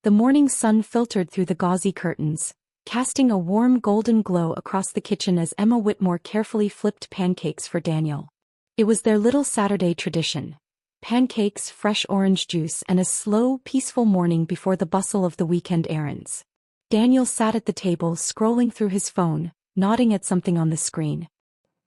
The morning sun filtered through the gauzy curtains, casting a warm golden glow across the kitchen as Emma Whitmore carefully flipped pancakes for Daniel. It was their little Saturday tradition. Pancakes, fresh orange juice, and a slow, peaceful morning before the bustle of the weekend errands. Daniel sat at the table scrolling through his phone, nodding at something on the screen.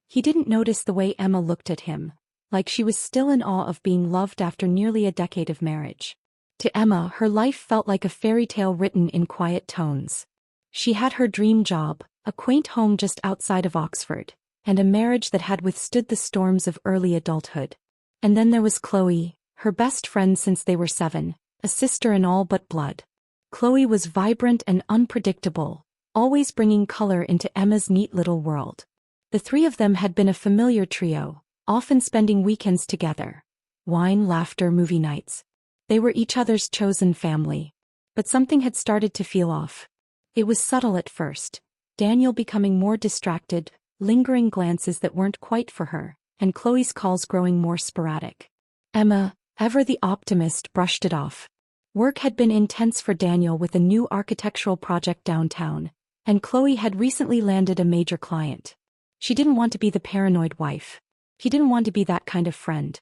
He didn't notice the way Emma looked at him, like she was still in awe of being loved after nearly a decade of marriage. To Emma, her life felt like a fairy tale written in quiet tones. She had her dream job, a quaint home just outside of Oxford, and a marriage that had withstood the storms of early adulthood. And then there was Chloe, her best friend since they were 7, a sister in all but blood. Chloe was vibrant and unpredictable, always bringing color into Emma's neat little world. The three of them had been a familiar trio, often spending weekends together. Wine, laughter, movie nights. They were each other's chosen family. But something had started to feel off. It was subtle at first, Daniel becoming more distracted, lingering glances that weren't quite for her, and Chloe's calls growing more sporadic. Emma, ever the optimist, brushed it off. Work had been intense for Daniel with a new architectural project downtown, and Chloe had recently landed a major client. She didn't want to be the paranoid wife. He didn't want to be that kind of friend.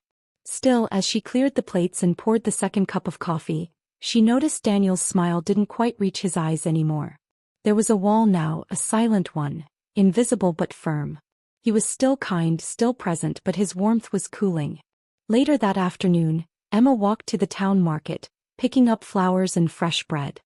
Still, as she cleared the plates and poured the second cup of coffee, she noticed Daniel's smile didn't quite reach his eyes anymore. There was a wall now, a silent one, invisible but firm. He was still kind, still present, but his warmth was cooling. Later that afternoon, Emma walked to the town market, picking up flowers and fresh bread.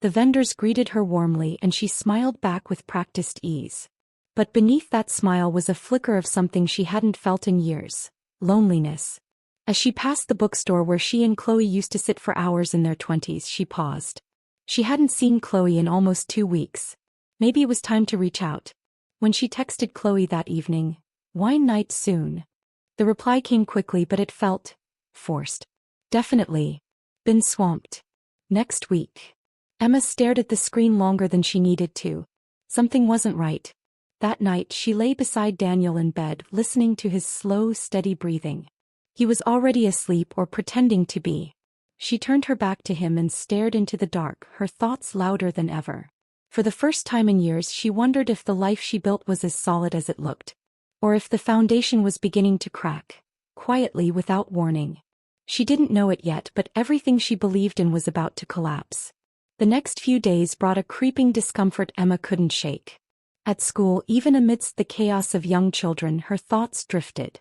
The vendors greeted her warmly and she smiled back with practiced ease. But beneath that smile was a flicker of something she hadn't felt in years: loneliness. As she passed the bookstore where she and Chloe used to sit for hours in their 20s, she paused. She hadn't seen Chloe in almost 2 weeks. Maybe it was time to reach out. When she texted Chloe that evening, "Wine night soon?" The reply came quickly, but it felt forced. "Definitely. Been swamped. Next week." Emma stared at the screen longer than she needed to. Something wasn't right. That night she lay beside Daniel in bed, listening to his slow, steady breathing. He was already asleep or pretending to be. She turned her back to him and stared into the dark, her thoughts louder than ever. For the first time in years she wondered if the life she built was as solid as it looked. Or if the foundation was beginning to crack, quietly without warning. She didn't know it yet, but everything she believed in was about to collapse. The next few days brought a creeping discomfort Emma couldn't shake. At school, even amidst the chaos of young children, her thoughts drifted.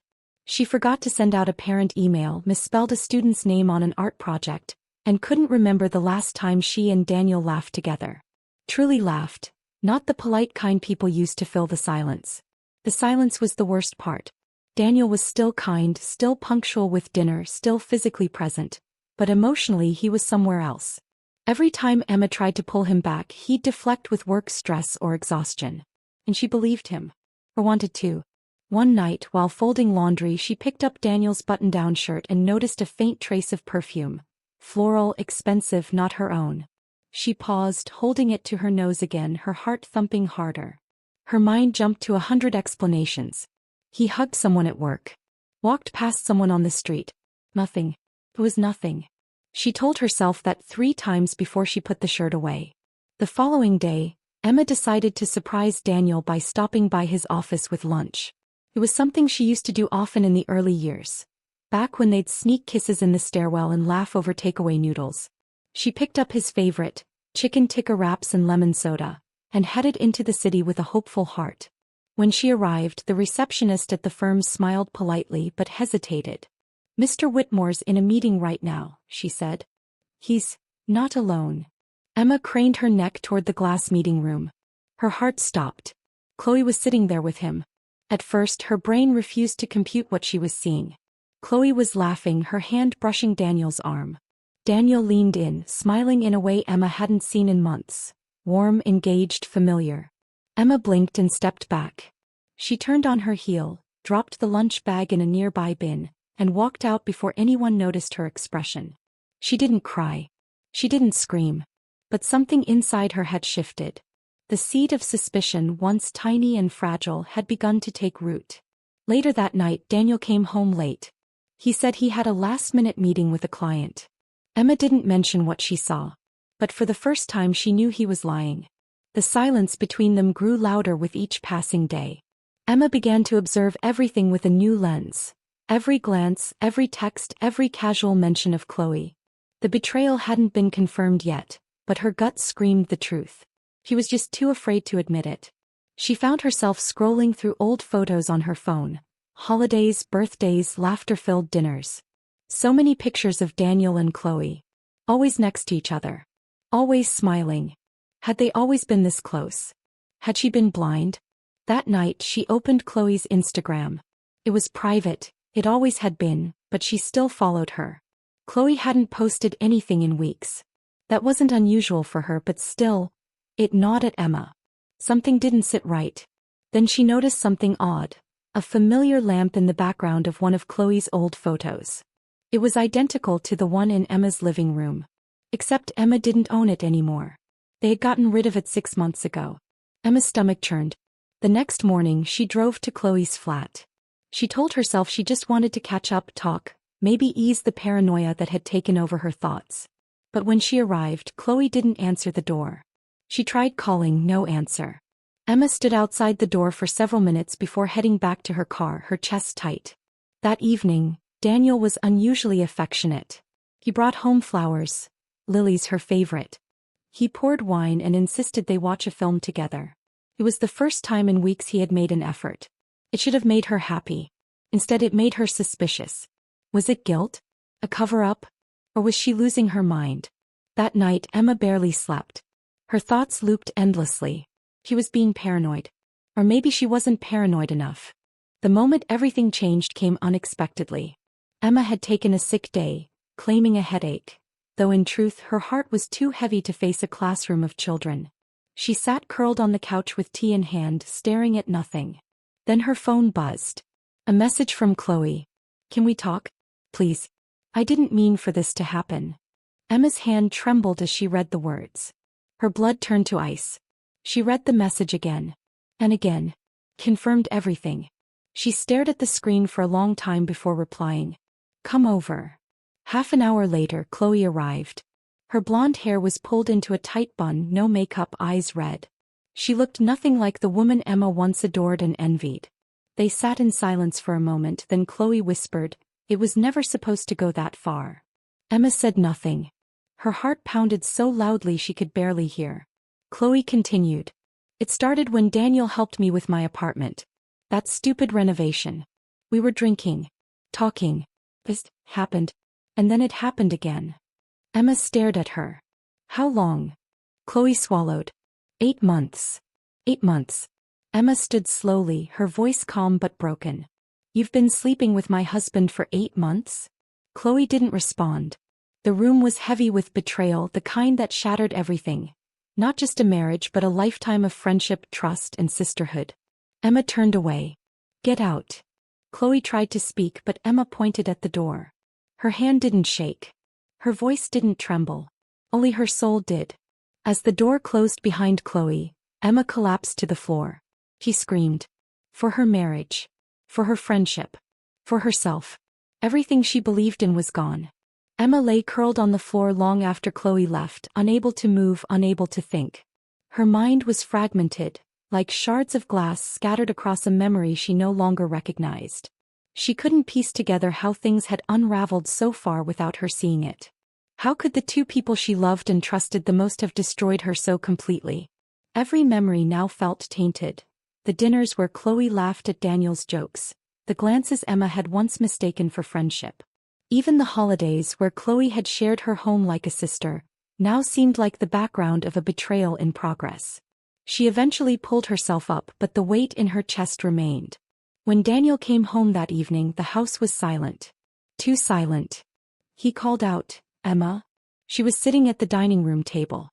She forgot to send out a parent email, misspelled a student's name on an art project, and couldn't remember the last time she and Daniel laughed together. Truly laughed, not the polite kind people used to fill the silence. The silence was the worst part. Daniel was still kind, still punctual with dinner, still physically present, but emotionally he was somewhere else. Every time Emma tried to pull him back, he'd deflect with work stress or exhaustion. And she believed him. Or wanted to. One night, while folding laundry, she picked up Daniel's button-down shirt and noticed a faint trace of perfume. Floral, expensive, not her own. She paused, holding it to her nose again, her heart thumping harder. Her mind jumped to 100 explanations. He hugged someone at work. Walked past someone on the street. Nothing. It was nothing. She told herself that 3 times before she put the shirt away. The following day, Emma decided to surprise Daniel by stopping by his office with lunch. It was something she used to do often in the early years. Back when they'd sneak kisses in the stairwell and laugh over takeaway noodles. She picked up his favorite, chicken tikka wraps and lemon soda, and headed into the city with a hopeful heart. When she arrived, the receptionist at the firm smiled politely but hesitated. "Mr. Whitmore's in a meeting right now," she said. "He's not alone." Emma craned her neck toward the glass meeting room. Her heart stopped. Chloe was sitting there with him. At first, her brain refused to compute what she was seeing. Chloe was laughing, her hand brushing Daniel's arm. Daniel leaned in, smiling in a way Emma hadn't seen in months. Warm, engaged, familiar. Emma blinked and stepped back. She turned on her heel, dropped the lunch bag in a nearby bin, and walked out before anyone noticed her expression. She didn't cry. She didn't scream. But something inside her had shifted. The seed of suspicion, once tiny and fragile, had begun to take root. Later that night, Daniel came home late. He said he had a last-minute meeting with a client. Emma didn't mention what she saw. But for the first time she knew he was lying. The silence between them grew louder with each passing day. Emma began to observe everything with a new lens. Every glance, every text, every casual mention of Chloe. The betrayal hadn't been confirmed yet, but her gut screamed the truth. He was just too afraid to admit it. She found herself scrolling through old photos on her phone. Holidays, birthdays, laughter-filled dinners. So many pictures of Daniel and Chloe. Always next to each other. Always smiling. Had they always been this close? Had she been blind? That night she opened Chloe's Instagram. It was private, it always had been, but she still followed her. Chloe hadn't posted anything in weeks. That wasn't unusual for her, but still, it gnawed at Emma. Something didn't sit right. Then she noticed something odd. A familiar lamp in the background of one of Chloe's old photos. It was identical to the one in Emma's living room. Except Emma didn't own it anymore. They had gotten rid of it 6 months ago. Emma's stomach churned. The next morning she drove to Chloe's flat. She told herself she just wanted to catch up, talk, maybe ease the paranoia that had taken over her thoughts. But when she arrived, Chloe didn't answer the door. She tried calling, no answer. Emma stood outside the door for several minutes before heading back to her car, her chest tight. That evening, Daniel was unusually affectionate. He brought home flowers, lilies her favorite. He poured wine and insisted they watch a film together. It was the first time in weeks he had made an effort. It should have made her happy. Instead it made her suspicious. Was it guilt? A cover-up? Or was she losing her mind? That night Emma barely slept. Her thoughts looped endlessly. He was being paranoid. Or maybe she wasn't paranoid enough. The moment everything changed came unexpectedly. Emma had taken a sick day, claiming a headache, though in truth her heart was too heavy to face a classroom of children. She sat curled on the couch with tea in hand, staring at nothing. Then her phone buzzed. A message from Chloe. "Can we talk? Please. I didn't mean for this to happen." Emma's hand trembled as she read the words. Her blood turned to ice. She read the message again. And again. Confirmed everything. She stared at the screen for a long time before replying. "Come over." Half an hour later, Chloe arrived. Her blonde hair was pulled into a tight bun, no makeup, eyes red. She looked nothing like the woman Emma once adored and envied. They sat in silence for a moment, then Chloe whispered, "It was never supposed to go that far." Emma said nothing. Her heart pounded so loudly she could barely hear. Chloe continued. "It started when Daniel helped me with my apartment. That stupid renovation. We were drinking. Talking. This happened. And then it happened again." Emma stared at her. "How long?" Chloe swallowed. 8 months. 8 months. Emma stood slowly, her voice calm but broken. "You've been sleeping with my husband for 8 months?" Chloe didn't respond. The room was heavy with betrayal, the kind that shattered everything. Not just a marriage but a lifetime of friendship, trust, and sisterhood. Emma turned away. "Get out." Chloe tried to speak but Emma pointed at the door. Her hand didn't shake. Her voice didn't tremble. Only her soul did. As the door closed behind Chloe, Emma collapsed to the floor. She screamed. For her marriage. For her friendship. For herself. Everything she believed in was gone. Emma lay curled on the floor long after Chloe left, unable to move, unable to think. Her mind was fragmented, like shards of glass scattered across a memory she no longer recognized. She couldn't piece together how things had unraveled so far without her seeing it. How could the two people she loved and trusted the most have destroyed her so completely? Every memory now felt tainted. The dinners where Chloe laughed at Daniel's jokes. The glances Emma had once mistaken for friendship. Even the holidays where Chloe had shared her home like a sister, now seemed like the background of a betrayal in progress. She eventually pulled herself up, but the weight in her chest remained. When Daniel came home that evening, the house was silent. Too silent. He called out, "Emma?" She was sitting at the dining room table.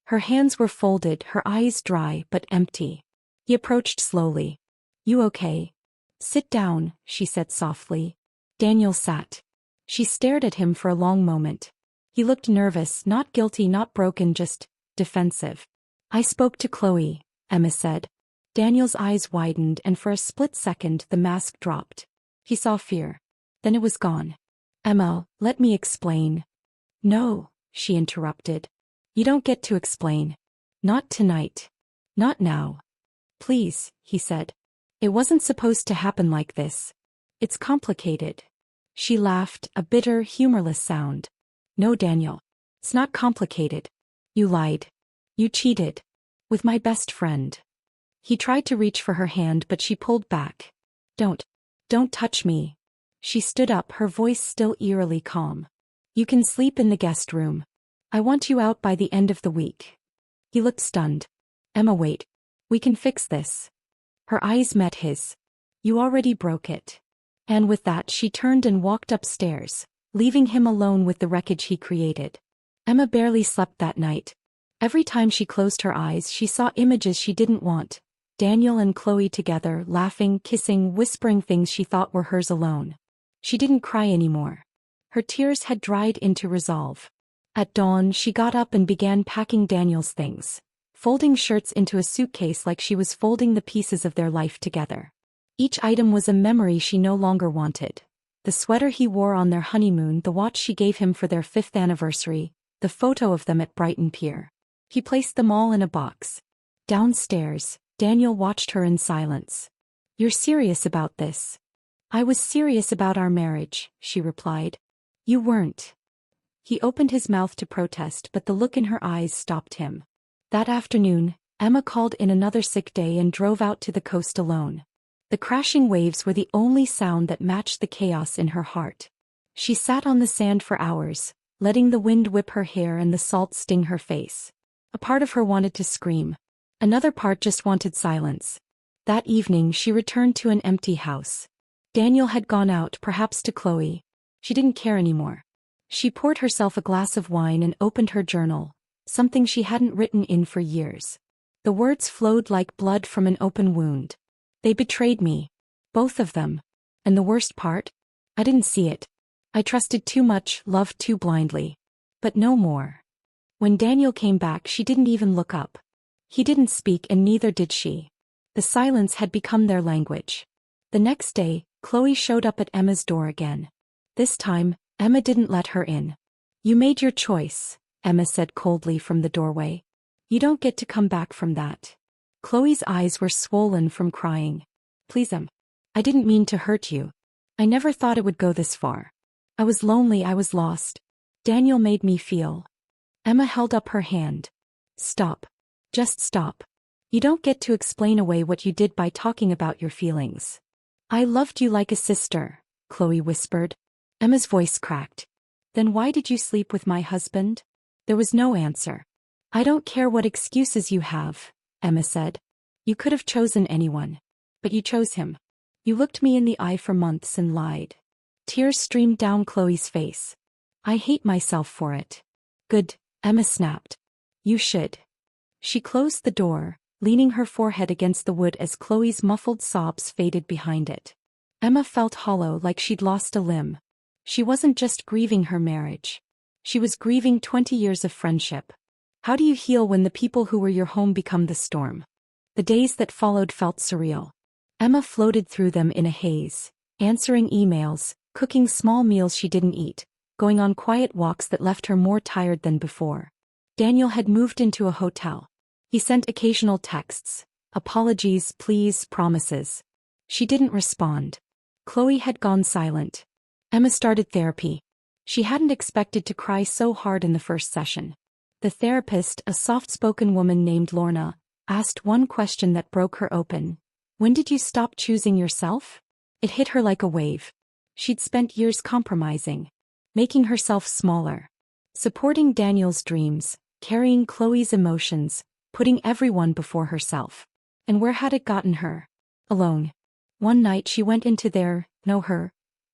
Her hands were folded, her eyes dry but empty. He approached slowly. "You okay?" "Sit down," she said softly. Daniel sat. She stared at him for a long moment. He looked nervous, not guilty, not broken, just defensive. "I spoke to Chloe," Emma said. Daniel's eyes widened and for a split second the mask dropped. He saw fear. Then it was gone. "Emma, let me explain." "No," she interrupted. You don't get to explain. Not tonight. Not now. Please, he said. It wasn't supposed to happen like this. It's complicated. She laughed, a bitter, humorless sound. No, Daniel. It's not complicated. You lied. You cheated. With my best friend. He tried to reach for her hand, but she pulled back. Don't touch me. She stood up, her voice still eerily calm. You can sleep in the guest room. I want you out by the end of the week. He looked stunned. Emma, wait. We can fix this. Her eyes met his. You already broke it. And with that she turned and walked upstairs, leaving him alone with the wreckage he created. Emma barely slept that night. Every time she closed her eyes she saw images she didn't want. Daniel and Chloe together, laughing, kissing, whispering things she thought were hers alone. She didn't cry anymore. Her tears had dried into resolve. At dawn she got up and began packing Daniel's things, folding shirts into a suitcase like she was folding the pieces of their life together. Each item was a memory she no longer wanted. The sweater he wore on their honeymoon, the watch she gave him for their 5th anniversary, the photo of them at Brighton Pier. He placed them all in a box. Downstairs, Daniel watched her in silence. You're serious about this? I was serious about our marriage, she replied. You weren't. He opened his mouth to protest, but the look in her eyes stopped him. That afternoon, Emma called in another sick day and drove out to the coast alone. The crashing waves were the only sound that matched the chaos in her heart. She sat on the sand for hours, letting the wind whip her hair and the salt sting her face. A part of her wanted to scream. Another part just wanted silence. That evening she returned to an empty house. Daniel had gone out, perhaps to Chloe. She didn't care anymore. She poured herself a glass of wine and opened her journal, something she hadn't written in for years. The words flowed like blood from an open wound. They betrayed me. Both of them. And the worst part? I didn't see it. I trusted too much, loved too blindly. But no more. When Daniel came back she didn't even look up. He didn't speak and neither did she. The silence had become their language. The next day, Chloe showed up at Emma's door again. This time, Emma didn't let her in. You made your choice, Emma said coldly from the doorway. You don't get to come back from that. Chloe's eyes were swollen from crying. Please, I didn't mean to hurt you. I never thought it would go this far. I was lonely, I was lost. Daniel made me feel. Emma held up her hand. Stop. Just stop. You don't get to explain away what you did by talking about your feelings. I loved you like a sister, Chloe whispered. Emma's voice cracked. Then why did you sleep with my husband? There was no answer. I don't care what excuses you have, Emma said. You could have chosen anyone. But you chose him. You looked me in the eye for months and lied. Tears streamed down Chloe's face. I hate myself for it. Good, Emma snapped. You should. She closed the door, leaning her forehead against the wood as Chloe's muffled sobs faded behind it. Emma felt hollow, like she'd lost a limb. She wasn't just grieving her marriage. She was grieving 20 years of friendship. How do you heal when the people who were your home become the storm? The days that followed felt surreal. Emma floated through them in a haze, answering emails, cooking small meals she didn't eat, going on quiet walks that left her more tired than before. Daniel had moved into a hotel. He sent occasional texts, apologies, pleas, promises. She didn't respond. Chloe had gone silent. Emma started therapy. She hadn't expected to cry so hard in the first session. The therapist, a soft-spoken woman named Lorna, asked one question that broke her open. When did you stop choosing yourself? It hit her like a wave. She'd spent years compromising, making herself smaller, supporting Daniel's dreams, carrying Chloe's emotions, putting everyone before herself. And where had it gotten her? Alone. One night she went into their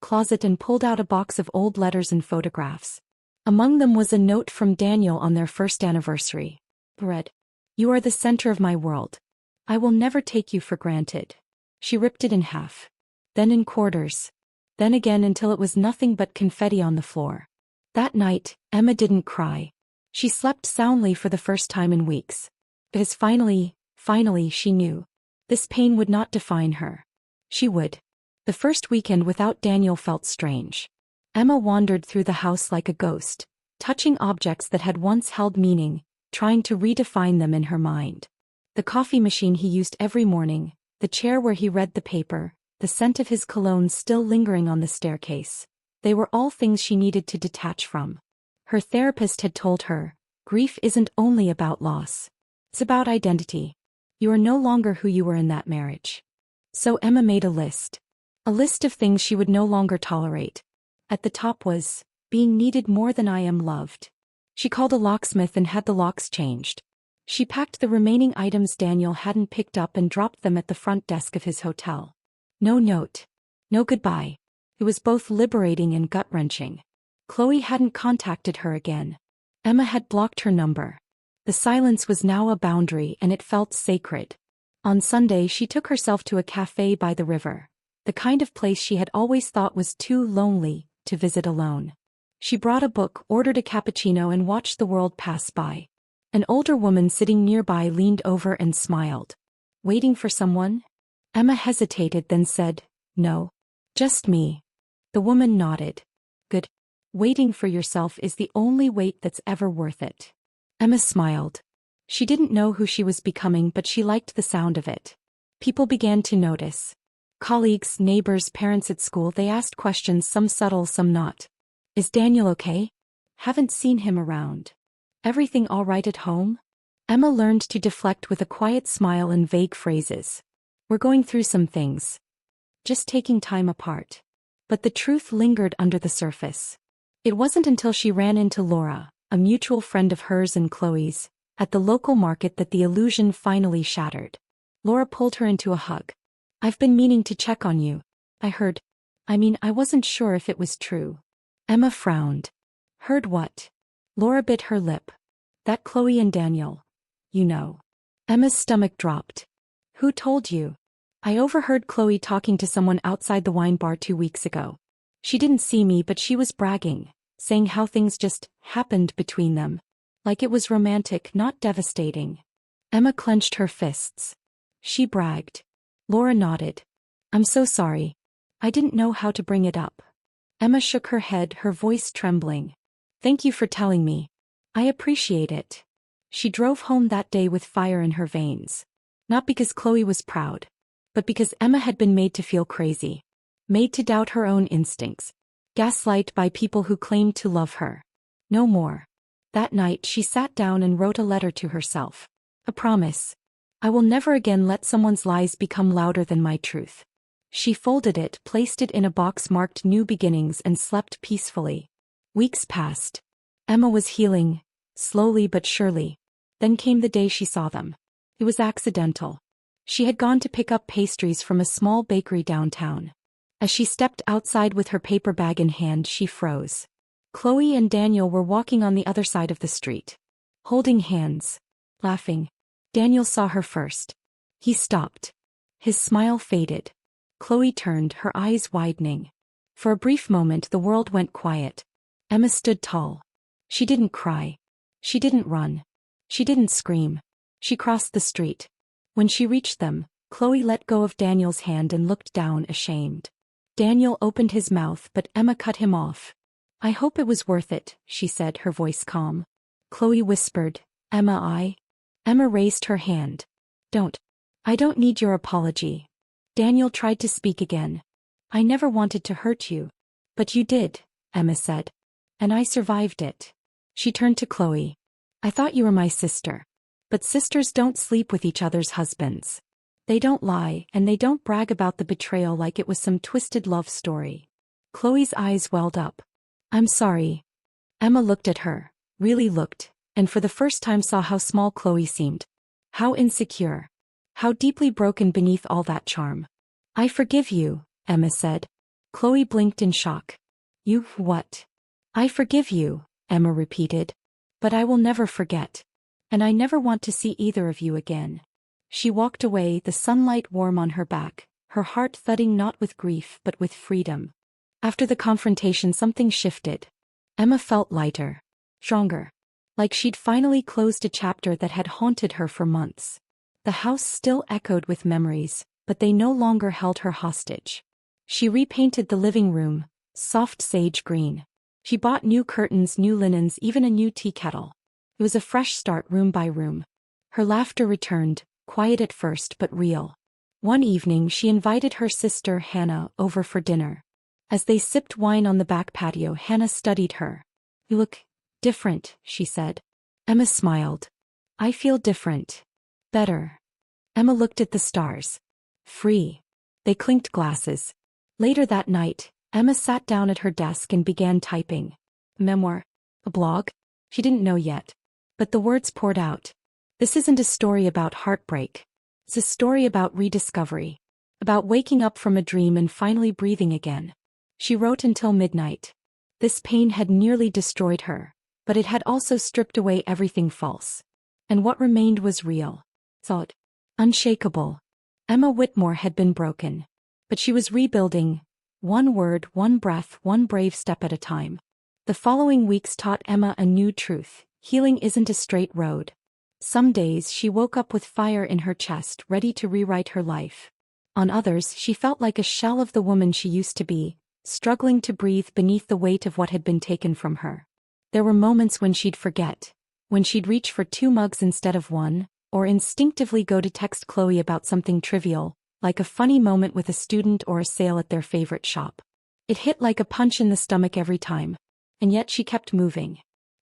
closet and pulled out a box of old letters and photographs. Among them was a note from Daniel on their 1st anniversary. Read, "You are the center of my world. I will never take you for granted." She ripped it in half. Then in quarters. Then again until it was nothing but confetti on the floor. That night, Emma didn't cry. She slept soundly for the first time in weeks. Because finally, she knew. This pain would not define her. She would. The first weekend without Daniel felt strange. Emma wandered through the house like a ghost, touching objects that had once held meaning, trying to redefine them in her mind. The coffee machine he used every morning, the chair where he read the paper, the scent of his cologne still lingering on the staircase. They were all things she needed to detach from. Her therapist had told her, grief isn't only about loss. It's about identity. You are no longer who you were in that marriage. So Emma made a list. A list of things she would no longer tolerate. At the top was, being needed more than I am loved. She called a locksmith and had the locks changed. She packed the remaining items Daniel hadn't picked up and dropped them at the front desk of his hotel. No note. No goodbye. It was both liberating and gut-wrenching. Chloe hadn't contacted her again. Emma had blocked her number. The silence was now a boundary and it felt sacred. On Sunday she took herself to a cafe by the river, the kind of place she had always thought was too lonely to visit alone. She brought a book, ordered a cappuccino and watched the world pass by. An older woman sitting nearby leaned over and smiled. Waiting for someone? Emma hesitated then said, no. Just me. The woman nodded. Good. Waiting for yourself is the only wait that's ever worth it. Emma smiled. She didn't know who she was becoming but she liked the sound of it. People began to notice. Colleagues, neighbors, parents at school, they asked questions, some subtle, some not. Is Daniel okay? Haven't seen him around. Everything all right at home? Emma learned to deflect with a quiet smile and vague phrases. We're going through some things. Just taking time apart. But the truth lingered under the surface. It wasn't until she ran into Laura, a mutual friend of hers and Chloe's, at the local market that the illusion finally shattered. Laura pulled her into a hug. I've been meaning to check on you. I wasn't sure if it was true. Emma frowned. Heard what? Laura bit her lip. That Chloe and Daniel. You know. Emma's stomach dropped. Who told you? I overheard Chloe talking to someone outside the wine bar 2 weeks ago. She didn't see me but she was bragging, saying how things just happened between them. Like it was romantic, not devastating. Emma clenched her fists. She bragged. Laura nodded. I'm so sorry. I didn't know how to bring it up. Emma shook her head, her voice trembling. Thank you for telling me. I appreciate it. She drove home that day with fire in her veins. Not because Chloe was proud, but because Emma had been made to feel crazy. Made to doubt her own instincts. Gaslight by people who claimed to love her. No more. That night she sat down and wrote a letter to herself. A promise. I will never again let someone's lies become louder than my truth. She folded it, placed it in a box marked New Beginnings and slept peacefully. Weeks passed. Emma was healing, slowly but surely. Then came the day she saw them. It was accidental. She had gone to pick up pastries from a small bakery downtown. As she stepped outside with her paper bag in hand, she froze. Chloe and Daniel were walking on the other side of the street. Holding hands. Laughing. Daniel saw her first. He stopped. His smile faded. Chloe turned, her eyes widening. For a brief moment the world went quiet. Emma stood tall. She didn't cry. She didn't run. She didn't scream. She crossed the street. When she reached them, Chloe let go of Daniel's hand and looked down, ashamed. Daniel opened his mouth but Emma cut him off. I hope it was worth it, she said, her voice calm. Chloe whispered, Emma raised her hand. I don't need your apology. Daniel tried to speak again. I never wanted to hurt you. But you did, Emma said. And I survived it. She turned to Chloe. I thought you were my sister. But sisters don't sleep with each other's husbands. They don't lie, and they don't brag about the betrayal like it was some twisted love story. Chloe's eyes welled up. I'm sorry. Emma looked at her, really looked, and for the first time saw how small Chloe seemed. How insecure. How deeply broken beneath all that charm. I forgive you, Emma said. Chloe blinked in shock. You what? I forgive you, Emma repeated. But I will never forget. And I never want to see either of you again. She walked away, the sunlight warm on her back, her heart thudding not with grief but with freedom. After the confrontation something shifted. Emma felt lighter. Stronger. Like she'd finally closed a chapter that had haunted her for months. The house still echoed with memories, but they no longer held her hostage. She repainted the living room, soft sage green. She bought new curtains, new linens, even a new tea kettle. It was a fresh start room by room. Her laughter returned, quiet at first but real. One evening she invited her sister Hannah over for dinner. As they sipped wine on the back patio, Hannah studied her. "You look different," she said. Emma smiled. "I feel different. Better." Emma looked at the stars. Free. They clinked glasses. Later that night, Emma sat down at her desk and began typing. A memoir? A blog? She didn't know yet. But the words poured out. This isn't a story about heartbreak. It's a story about rediscovery. About waking up from a dream and finally breathing again. She wrote until midnight. This pain had nearly destroyed her, but it had also stripped away everything false. And what remained was real. Solid. Unshakable. Emma Whitmore had been broken. But she was rebuilding. One word, one breath, one brave step at a time. The following weeks taught Emma a new truth. Healing isn't a straight road. Some days she woke up with fire in her chest, ready to rewrite her life. On others, she felt like a shell of the woman she used to be, struggling to breathe beneath the weight of what had been taken from her. There were moments when she'd forget, when she'd reach for 2 mugs instead of 1, or instinctively go to text Chloe about something trivial, like a funny moment with a student or a sale at their favorite shop. It hit like a punch in the stomach every time. And yet she kept moving.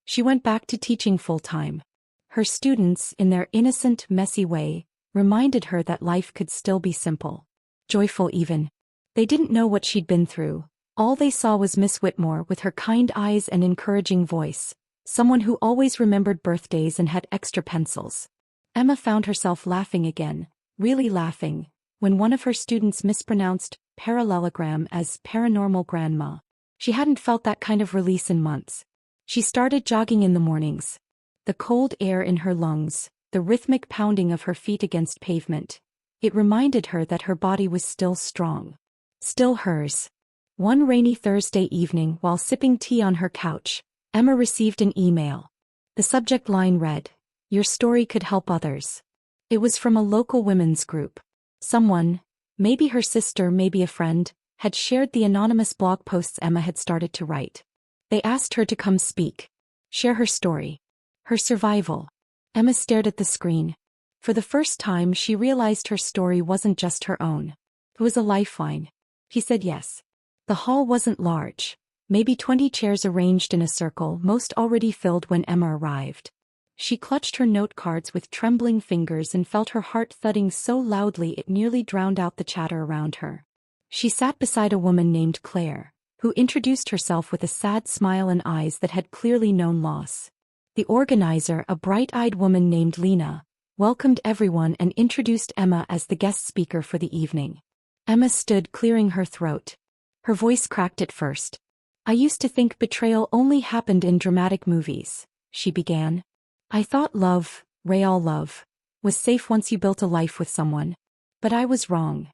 She went back to teaching full-time. Her students, in their innocent, messy way, reminded her that life could still be simple. Joyful even. They didn't know what she'd been through. All they saw was Miss Whitmore with her kind eyes and encouraging voice, someone who always remembered birthdays and had extra pencils. Emma found herself laughing again, really laughing, when one of her students mispronounced parallelogram as paranormal grandma. She hadn't felt that kind of release in months. She started jogging in the mornings. The cold air in her lungs, the rhythmic pounding of her feet against pavement. It reminded her that her body was still strong. Still hers. One rainy Thursday evening, while sipping tea on her couch, Emma received an email. The subject line read, "Your story could help others." It was from a local women's group. Someone, maybe her sister, maybe a friend, had shared the anonymous blog posts Emma had started to write. They asked her to come speak. Share her story. Her survival. Emma stared at the screen. For the first time she realized her story wasn't just her own. It was a lifeline. He said yes. The hall wasn't large. Maybe 20 chairs arranged in a circle, most already filled when Emma arrived. She clutched her note cards with trembling fingers and felt her heart thudding so loudly it nearly drowned out the chatter around her. She sat beside a woman named Claire, who introduced herself with a sad smile and eyes that had clearly known loss. The organizer, a bright-eyed woman named Lena, welcomed everyone and introduced Emma as the guest speaker for the evening. Emma stood, clearing her throat. Her voice cracked at first. "I used to think betrayal only happened in dramatic movies," she began. "I thought love, real love, was safe once you built a life with someone. But I was wrong."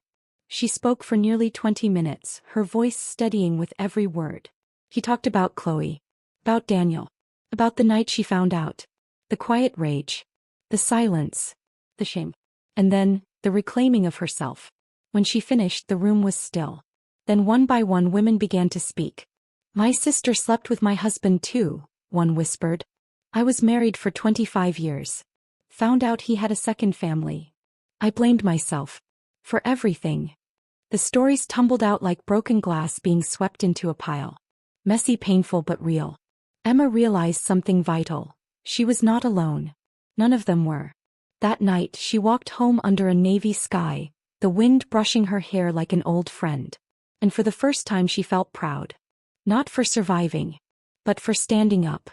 She spoke for nearly 20 minutes, her voice steadying with every word. He talked about Chloe, about Daniel, about the night she found out, the quiet rage, the silence, the shame, and then, the reclaiming of herself. When she finished, the room was still. Then one by one women began to speak. "My sister slept with my husband too," one whispered. "I was married for 25 years. Found out he had a second family. I blamed myself. For everything." The stories tumbled out like broken glass being swept into a pile. Messy, painful but real. Emma realized something vital. She was not alone. None of them were. That night she walked home under a navy sky, the wind brushing her hair like an old friend. And for the first time she felt proud. Not for surviving, but for standing up.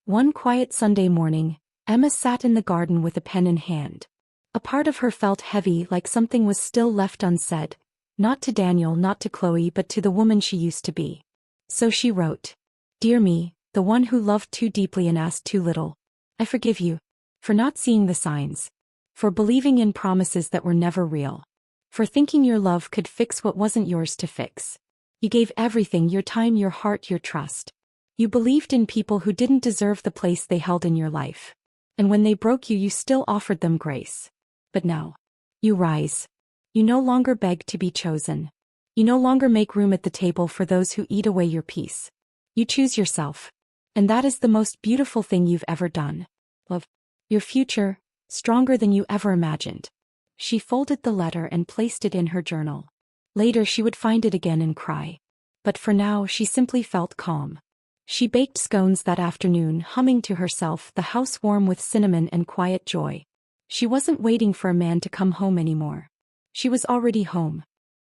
One quiet Sunday morning, Emma sat in the garden with a pen in hand. A part of her felt heavy, like something was still left unsaid. Not to Daniel, not to Chloe, but to the woman she used to be. So she wrote, "Dear me, the one who loved too deeply and asked too little. I forgive you. For not seeing the signs. For believing in promises that were never real. For thinking your love could fix what wasn't yours to fix. You gave everything, your time, your heart, your trust. You believed in people who didn't deserve the place they held in your life. And when they broke you, you still offered them grace. But now, you rise. You no longer beg to be chosen. You no longer make room at the table for those who eat away your peace. You choose yourself. And that is the most beautiful thing you've ever done. Love. Your future, stronger than you ever imagined. She folded the letter and placed it in her journal. Later she would find it again and cry. But for now she simply felt calm. She baked scones that afternoon, humming to herself, the house warm with cinnamon and quiet joy. She wasn't waiting for a man to come home anymore. She was already home.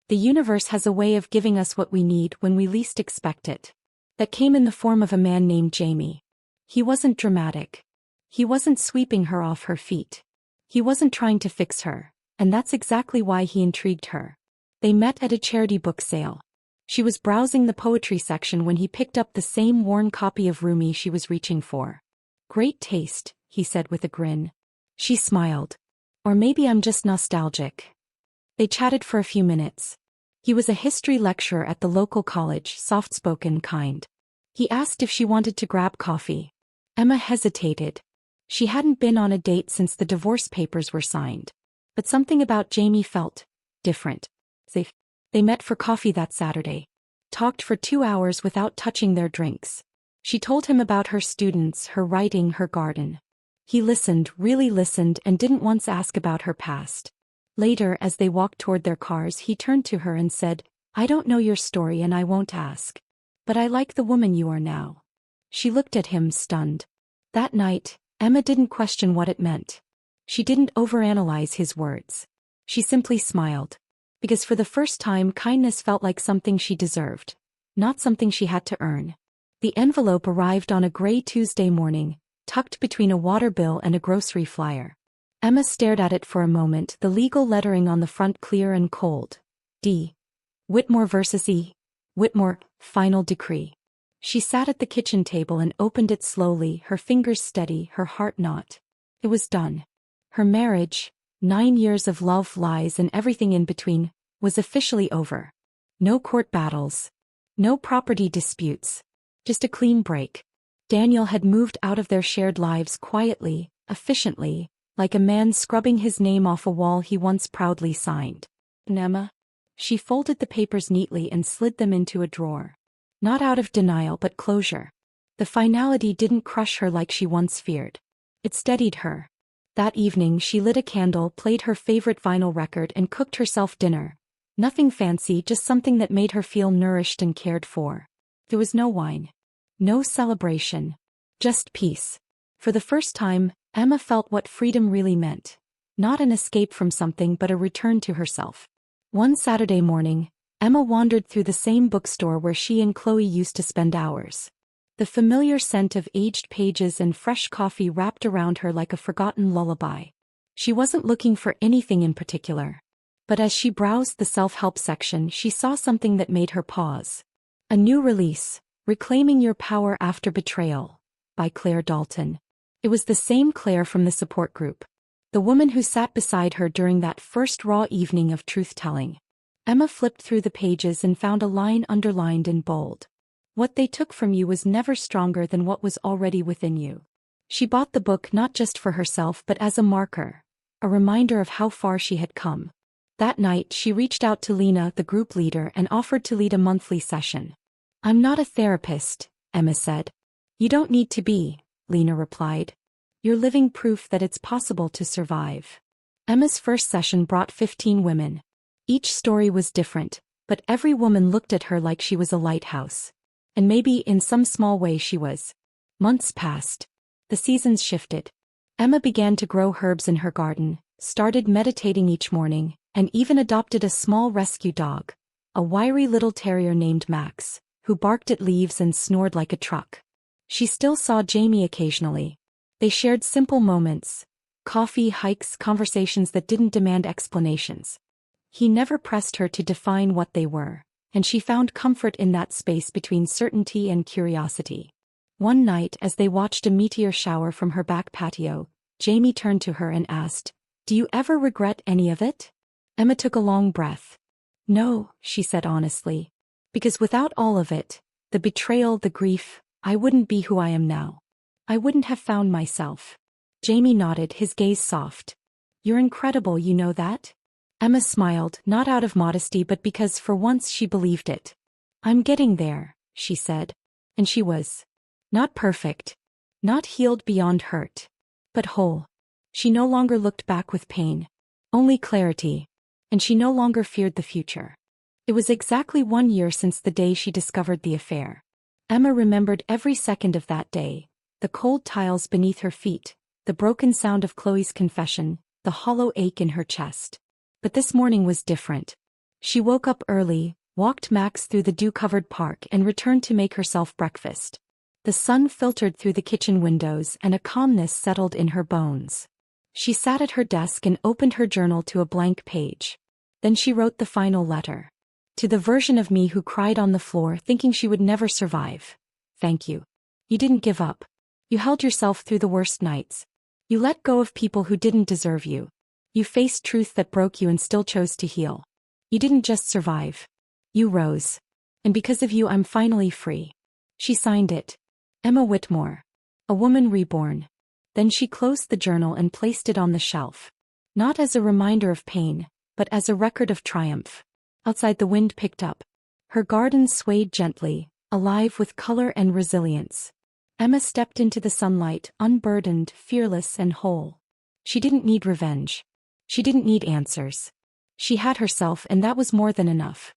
The universe has a way of giving us what we need when we least expect it. That came in the form of a man named Jamie. He wasn't dramatic. He wasn't sweeping her off her feet. He wasn't trying to fix her, and that's exactly why he intrigued her. They met at a charity book sale. She was browsing the poetry section when he picked up the same worn copy of Rumi she was reaching for. Great taste, he said with a grin. She smiled. Or maybe I'm just nostalgic. They chatted for a few minutes. He was a history lecturer at the local college, soft-spoken, kind. He asked if she wanted to grab coffee. Emma hesitated. She hadn't been on a date since the divorce papers were signed. But something about Jamie felt different. They met for coffee that Saturday. Talked for 2 hours without touching their drinks. She told him about her students, her writing, her garden. He listened, really listened, and didn't once ask about her past. Later, as they walked toward their cars, he turned to her and said, I don't know your story and I won't ask. But I like the woman you are now. She looked at him, stunned. That night, Emma didn't question what it meant. She didn't overanalyze his words. She simply smiled. Because for the first time, kindness felt like something she deserved, not something she had to earn. The envelope arrived on a gray Tuesday morning, tucked between a water bill and a grocery flyer. Emma stared at it for a moment, the legal lettering on the front clear and cold. D. Whitmore vs. E. Whitmore, final decree. She sat at the kitchen table and opened it slowly, her fingers steady, her heart not. It was done. Her marriage, 9 years of love, lies, and everything in between, was officially over. No court battles. No property disputes. Just a clean break. Daniel had moved out of their shared lives quietly, efficiently, like a man scrubbing his name off a wall he once proudly signed. And Emma? She folded the papers neatly and slid them into a drawer. Not out of denial but closure. The finality didn't crush her like she once feared. It steadied her. That evening she lit a candle, played her favorite vinyl record, and cooked herself dinner. Nothing fancy, just something that made her feel nourished and cared for. There was no wine. No celebration. Just peace. For the first time, Emma felt what freedom really meant. Not an escape from something but a return to herself. One Saturday morning, Emma wandered through the same bookstore where she and Chloe used to spend hours. The familiar scent of aged pages and fresh coffee wrapped around her like a forgotten lullaby. She wasn't looking for anything in particular. But as she browsed the self-help section, she saw something that made her pause. A new release, Reclaiming Your Power After Betrayal, by Claire Dalton. It was the same Claire from the support group. The woman who sat beside her during that first raw evening of truth-telling. Emma flipped through the pages and found a line underlined in bold. What they took from you was never stronger than what was already within you. She bought the book not just for herself but as a marker, a reminder of how far she had come. That night she reached out to Lena, the group leader, and offered to lead a monthly session. I'm not a therapist, Emma said. You don't need to be, Lena replied. You're living proof that it's possible to survive. Emma's first session brought 15 women. Each story was different, but every woman looked at her like she was a lighthouse. And maybe in some small way she was. Months passed. The seasons shifted. Emma began to grow herbs in her garden, started meditating each morning, and even adopted a small rescue dog, a wiry little terrier named Max, who barked at leaves and snored like a truck. She still saw Jamie occasionally. They shared simple moments, coffee, hikes, conversations that didn't demand explanations. He never pressed her to define what they were, and she found comfort in that space between certainty and curiosity. One night, as they watched a meteor shower from her back patio, Jamie turned to her and asked, "Do you ever regret any of it?" Emma took a long breath. "No," she said honestly. "Because without all of it, the betrayal, the grief, I wouldn't be who I am now. I wouldn't have found myself." Jamie nodded, his gaze soft. "You're incredible, you know that?" Emma smiled, not out of modesty but because for once she believed it. "I'm getting there," she said. And she was. Not perfect. Not healed beyond hurt. but whole. She no longer looked back with pain. Only clarity. And she no longer feared the future. It was exactly 1 year since the day she discovered the affair. Emma remembered every second of that day. The cold tiles beneath her feet, the broken sound of Chloe's confession, the hollow ache in her chest. But this morning was different. She woke up early, walked Max through the dew-covered park and returned to make herself breakfast. The sun filtered through the kitchen windows and a calmness settled in her bones. She sat at her desk and opened her journal to a blank page. Then she wrote the final letter. To the version of me who cried on the floor thinking she would never survive. Thank you. You didn't give up. You held yourself through the worst nights. You let go of people who didn't deserve you. You faced truth that broke you and still chose to heal. You didn't just survive. You rose. And because of you I'm finally free. She signed it. Emma Whitmore. A woman reborn. Then she closed the journal and placed it on the shelf. Not as a reminder of pain, but as a record of triumph. Outside the wind picked up. Her garden swayed gently, alive with color and resilience. Emma stepped into the sunlight, unburdened, fearless and whole. She didn't need revenge. She didn't need answers. She had herself and that was more than enough.